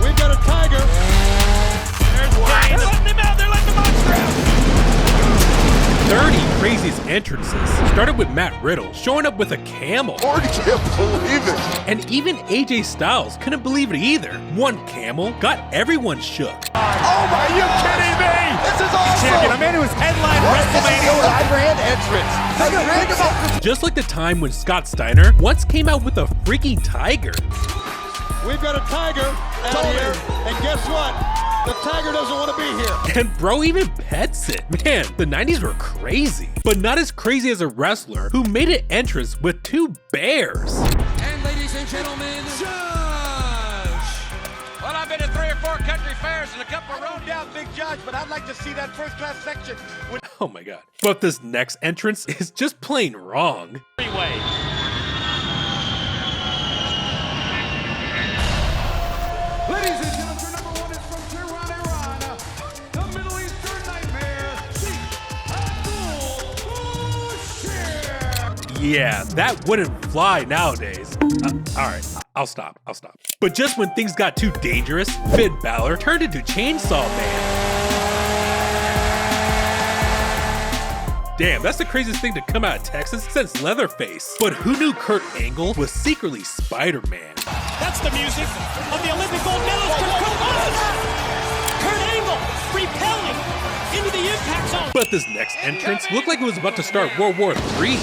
We've got a tiger. There's Kane. They're letting him out. They're letting the monster out. 30 craziest entrances. Started with Matt Riddle showing up with a camel. I can't believe it. And even AJ Styles couldn't believe it either. One camel got everyone shook. Oh my, are you kidding me? This is awesome. Champion, a man who was headlined WrestleMania. I ran entrance. Think about Just like the time when Scott Steiner once came out with a freaking tiger. We've got a tiger out here, and guess what? The tiger doesn't want to be here. And bro even pets it. Man, the 90s were crazy. But not as crazy as a wrestler who made an entrance with 2 bears. And ladies and gentlemen, Josh! Well, I've been to 3 or 4 country fairs and a couple of road down, Big Josh, but I'd like to see that first class section. Oh my god. But this next entrance is just plain wrong. Freeway. Ladies and gentlemen, your number 1 is from Tehran, Iran, the Middle Eastern Nightmare, Sheikh Abdul Bashir. Yeah, that wouldn't fly nowadays. Alright, I'll stop. But just when things got too dangerous, Finn Balor turned into Chainsaw Man. Damn, that's the craziest thing to come out of Texas since Leatherface. But who knew Kurt Angle was secretly Spider-Man? That's the music of the Olympic gold medalist Kurt Angle repelling into the impact zone. But this next entrance looked like it was about to start World War III.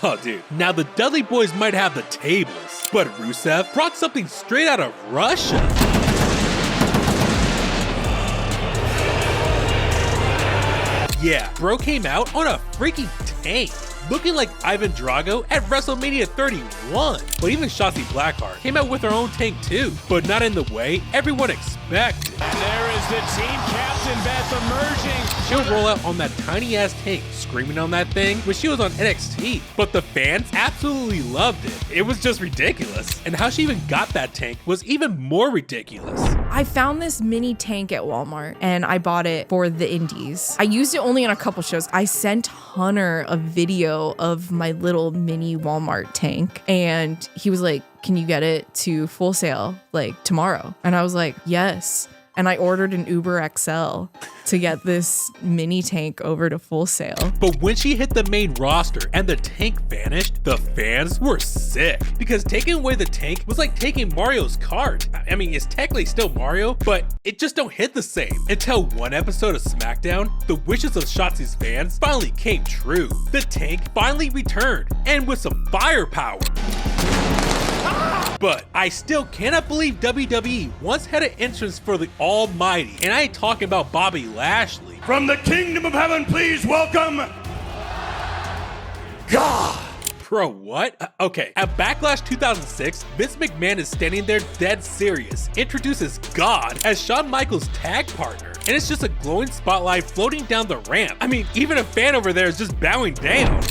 Oh, dude. Now, the Dudley Boys might have the tables, but Rusev brought something straight out of Russia. Yeah, bro came out on a freaking tank, looking like Ivan Drago at WrestleMania 31. But even Shotzi Blackheart came out with her own tank too, but not in the way everyone expected. And there is the team captain, Beth, emerging. She'll roll out on that tiny ass tank, screaming on that thing when she was on NXT. But the fans absolutely loved it. It was just ridiculous. And how she even got that tank was even more ridiculous. I found this mini tank at Walmart and I bought it for the indies. I used it only on a couple shows. I sent Hunter a video of my little mini Walmart tank and he was like, can you get it to Full Sail like tomorrow? And I was like, yes. And I ordered an Uber XL to get this mini tank over to Full Sail. But when she hit the main roster and the tank vanished, the fans were sick. Because taking away the tank was like taking Mario's cart. I mean, it's technically still Mario, but it just don't hit the same. Until one episode of SmackDown, the wishes of Shotzi's fans finally came true. The tank finally returned, and with some firepower. But I still cannot believe WWE once had an entrance for the Almighty, and I ain't talking about Bobby Lashley. From the kingdom of heaven, please welcome God. Bro, what? Okay, at Backlash 2006, Vince McMahon is standing there dead serious, introduces God as Shawn Michaels' tag partner, and it's just a glowing spotlight floating down the ramp. I mean, even a fan over there is just bowing down.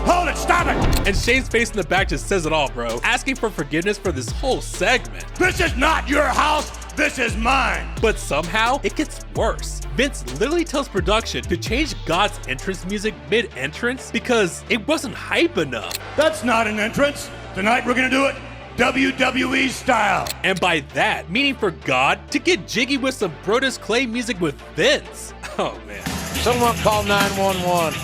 Hold it, stop it! And Shane's face in the back just says it all, bro, asking for forgiveness for this whole segment. This is not your house, this is mine! But somehow, it gets worse. Vince literally tells production to change God's entrance music mid-entrance because it wasn't hype enough. That's not an entrance. Tonight we're gonna do it WWE style. And by that, meaning for God to get jiggy with some Brodus Clay music with Vince. Oh man. Someone call 911.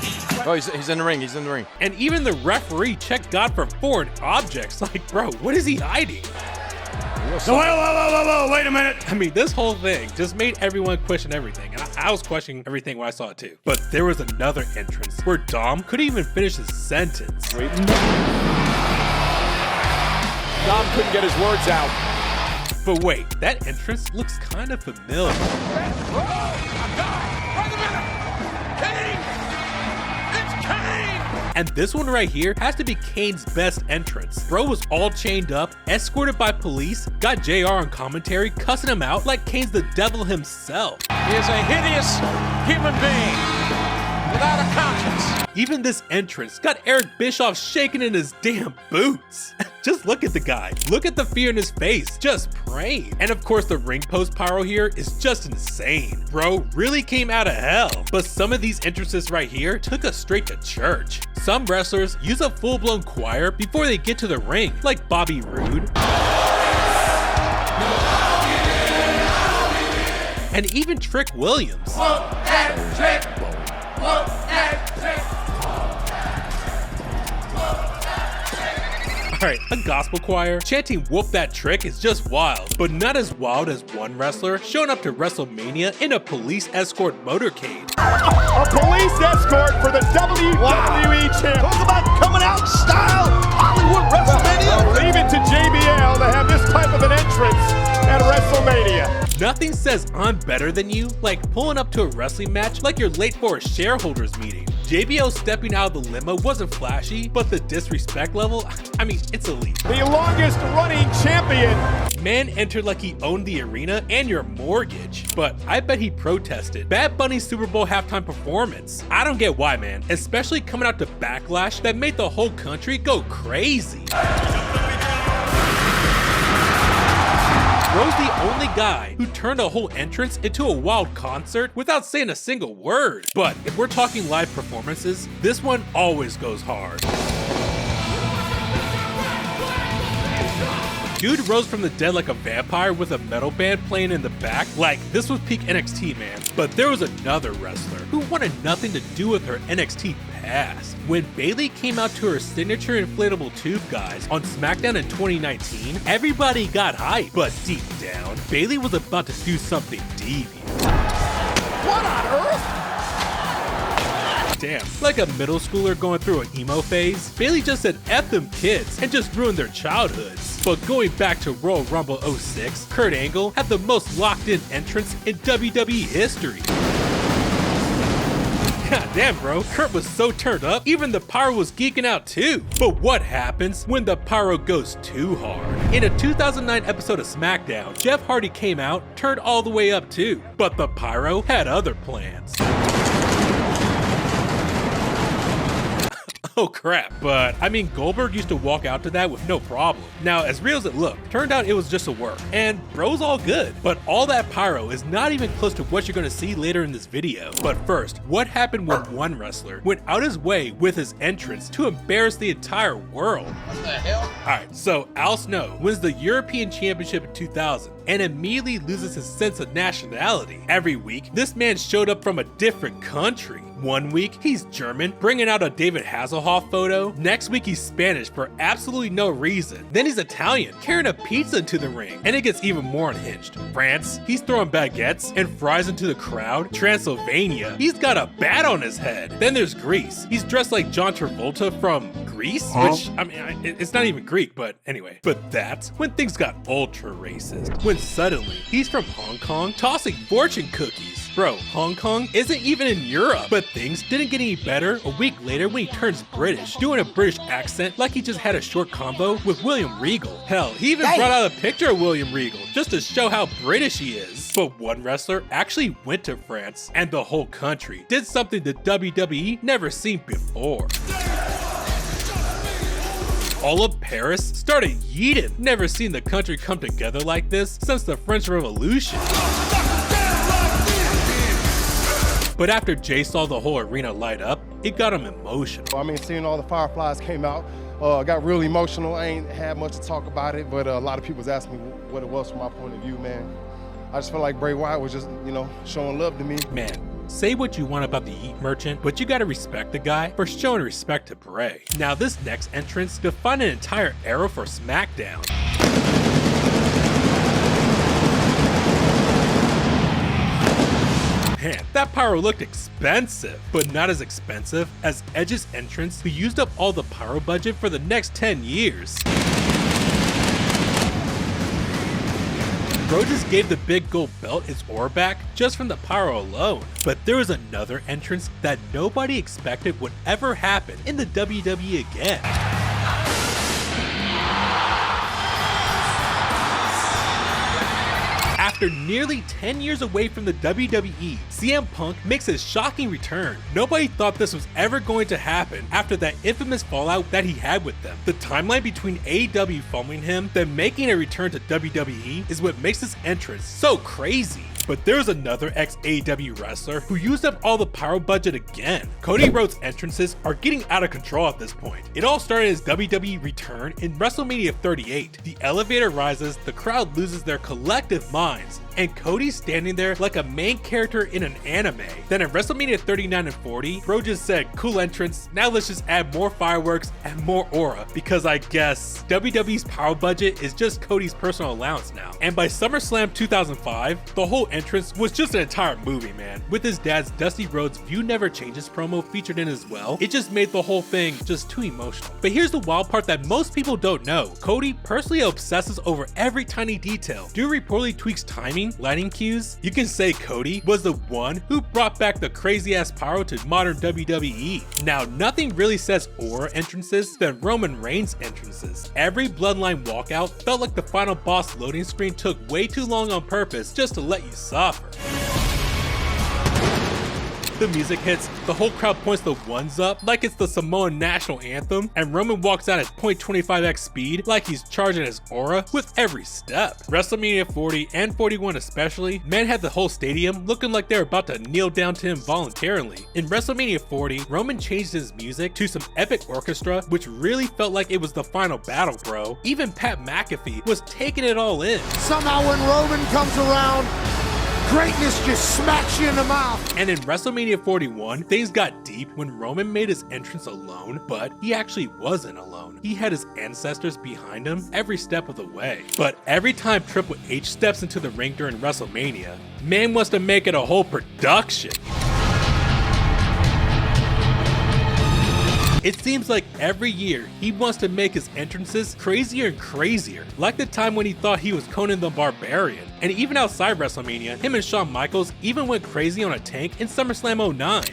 Oh, he's in the ring. He's in the ring. And even the referee checked God for foreign objects. Like, bro, what is he hiding? So, whoa, wait a minute. I mean, this whole thing just made everyone question everything. And I was questioning everything when I saw it too. But there was another entrance where Dom couldn't even finish his sentence. Dom couldn't get his words out. But wait, that entrance looks kind of familiar. And this one right here has to be Kane's best entrance. Bro was all chained up, escorted by police, got JR on commentary, cussing him out like Kane's the devil himself. He is a hideous human being without a conscience. even this entrance got Eric Bischoff shaking in his damn boots. Just look at the guy. Look at the fear in his face, just praying. And of course the ring post pyro here is just insane. Bro really came out of hell. But some of these entrances right here took us straight to church. Some wrestlers use a full-blown choir before they get to the ring, like Bobby Roode. And even Trick Williams. Alright, a gospel choir chanting "Whoop That Trick" is just wild, but not as wild as one wrestler showing up to WrestleMania in a police escort motorcade. A police escort for the WWE champ. Talk about coming out in style. Hollywood WrestleMania. Leave it to JBL to have this type of an entrance at WrestleMania. Nothing says I'm better than you like pulling up to a wrestling match like you're late for a shareholders meeting. JBL stepping out of the limo wasn't flashy, but the disrespect level, I mean, it's elite. The longest running champion. Man entered like he owned the arena and your mortgage, but I bet he protested. Bad Bunny's Super Bowl halftime performance. I don't get why, man, especially coming out to Backlash that made the whole country go crazy. Bro's the only guy who turned a whole entrance into a wild concert without saying a single word. But if we're talking live performances, this one always goes hard. Dude rose from the dead like a vampire with a metal band playing in the back. Like, this was peak NXT, man. But there was another wrestler who wanted nothing to do with her NXT past. When Bayley came out to her signature inflatable tube guys on SmackDown in 2019, everybody got hyped. But deep down, Bayley was about to do something devious. What on earth? Damn, like a middle schooler going through an emo phase, Bayley just said F them kids and just ruined their childhoods. But going back to Royal Rumble 06, Kurt Angle had the most locked-in entrance in WWE history. God damn, bro, Kurt was so turned up, even the pyro was geeking out too. But what happens when the pyro goes too hard? In a 2009 episode of SmackDown, Jeff Hardy came out, turned all the way up too, but the pyro had other plans. Oh crap, but I mean Goldberg used to walk out to that with no problem. Now as real as it looked, turned out it was just a work, and bro's all good. But all that pyro is not even close to what you're gonna see later in this video. But first, what happened when one wrestler went out his way with his entrance to embarrass the entire world? What the hell? Alright, so Al Snow wins the European Championship in 2000 and immediately loses his sense of nationality. Every week, this man showed up from a different country. One week, he's German, bringing out a David Hasselhoff photo. Next week, he's Spanish for absolutely no reason. Then he's Italian, carrying a pizza into the ring. And it gets even more unhinged. France, he's throwing baguettes and fries into the crowd. Transylvania, he's got a bat on his head. Then there's Greece. He's dressed like John Travolta from Greece, which, I mean, it's not even Greek, but anyway. But that's when things got ultra racist. When suddenly, he's from Hong Kong, tossing fortune cookies. Bro, Hong Kong isn't even in Europe. But things didn't get any better a week later when he turns British, doing a British accent like he just had a short combo with William Regal. Hell, he even brought out a picture of William Regal just to show how British he is. But one wrestler actually went to France, and the whole country did something the WWE never seen before. All of Paris started yeeting. Never seen the country come together like this since the French Revolution. But after Jay saw the whole arena light up, it got him emotional. I mean, seeing all the Fireflies came out, got really emotional. I ain't had much to talk about it, but a lot of people was asking me what it was from my point of view, man. I just felt like Bray Wyatt was just, you know, showing love to me. Man, say what you want about the Yeet Merchant, but you gotta respect the guy for showing respect to Bray. Now this next entrance defined an entire era for SmackDown. Man, that pyro looked expensive, but not as expensive as Edge's entrance, who used up all the pyro budget for the next 10 years. Bro just gave the big gold belt its aura back just from the pyro alone. But there was another entrance that nobody expected would ever happen in the WWE again. After nearly 10 years away from the WWE, CM Punk makes his shocking return. Nobody thought this was ever going to happen after that infamous fallout that he had with them. The timeline between AEW following him, then making a return to WWE is what makes this entrance so crazy. But there's another ex-AEW wrestler who used up all the pyro budget again. Cody Rhodes' entrances are getting out of control at this point. It all started as WWE return in WrestleMania 38. The elevator rises, the crowd loses their collective minds, and Cody's standing there like a main character in an anime. Then at WrestleMania 39 and 40, Bro just said, cool entrance, now let's just add more fireworks and more aura, because I guess WWE's power budget is just Cody's personal allowance now. And by SummerSlam 2005, the whole entrance was just an entire movie, man. With his dad's Dusty Rhodes View Never Changes promo featured in as well, it just made the whole thing just too emotional. But here's the wild part that most people don't know. Cody personally obsesses over every tiny detail. Dude reportedly tweaks timing, lighting cues. You can say Cody was the one who brought back the crazy ass pyro to modern WWE. Now, nothing really says aura entrances than Roman Reigns entrances. Every bloodline walkout felt like the final boss loading screen took way too long on purpose just to let you suffer. The music hits, the whole crowd points the ones up like it's the Samoan national anthem, and Roman walks out at 0.25x speed like he's charging his aura with every step. WrestleMania 40 and 41 especially, man had the whole stadium looking like they were about to kneel down to him voluntarily. In WrestleMania 40, Roman changed his music to some epic orchestra, which really felt like it was the final battle, bro. Even Pat McAfee was taking it all in. Somehow when Roman comes around, greatness just smacks you in the mouth. And in WrestleMania 41, things got deep when Roman made his entrance alone, but he actually wasn't alone. He had his ancestors behind him every step of the way. But every time Triple H steps into the ring during WrestleMania, man wants to make it a whole production. It seems like every year he wants to make his entrances crazier and crazier, like the time when he thought he was Conan the Barbarian. And even outside WrestleMania, him and Shawn Michaels even went crazy on a tank in SummerSlam 09.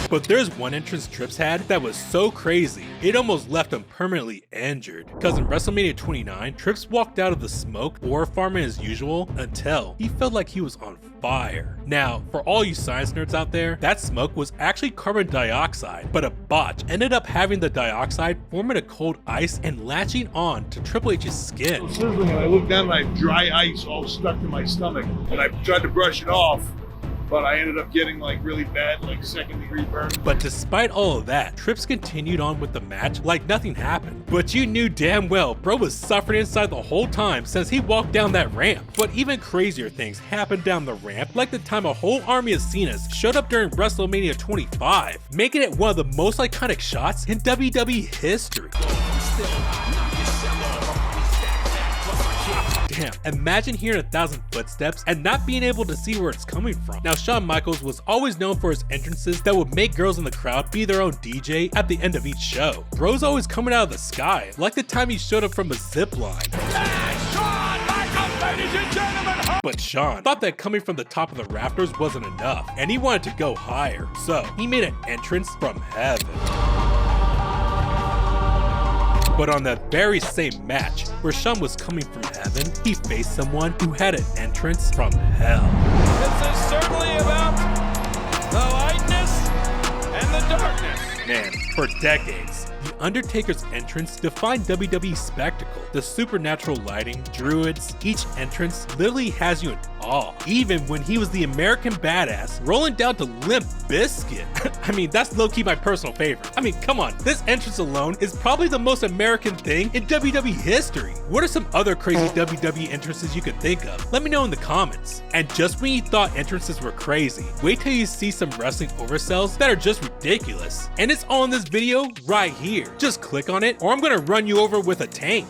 But there's one entrance Trips had that was so crazy, it almost left him permanently injured. Because in WrestleMania 29, Trips walked out of the smoke or farming as usual until he felt like he was on fire. Now, for all you science nerds out there, that smoke was actually carbon dioxide, but a botch ended up having the dioxide forming a cold ice and latching on to Triple H's skin. Sizzling, and I looked down and I have dry ice all stuck to my stomach, and I tried to brush it off, but I ended up getting like really bad, like second-degree burn. But despite all of that, Trips continued on with the match like nothing happened. But you knew damn well bro was suffering inside the whole time since he walked down that ramp. But even crazier things happened down the ramp, like the time a whole army of Cenas showed up during WrestleMania 25, making it one of the most iconic shots in WWE history. Damn, imagine hearing 1,000 footsteps and not being able to see where it's coming from. Now, Shawn Michaels was always known for his entrances that would make girls in the crowd be their own DJ at the end of each show. Bro's always coming out of the sky, like the time he showed up from a zip line. But Shawn thought that coming from the top of the rafters wasn't enough, and he wanted to go higher, so he made an entrance from heaven. But on that very same match, where Shawn was coming from heaven, he faced someone who had an entrance from hell. This is certainly about the lightness and the darkness. Man, for decades, The Undertaker's entrance defined WWE spectacle. The supernatural lighting, druids, each entrance literally has you in awe. Even when he was the American Badass rolling down to Limp Bizkit. I mean, that's low-key my personal favorite. I mean, come on, this entrance alone is probably the most American thing in WWE history. What are some other crazy WWE entrances you could think of? Let me know in the comments. And just when you thought entrances were crazy, wait till you see some wrestling oversells that are just ridiculous. And it's all in this video right here. Just click on it or I'm gonna run you over with a tank.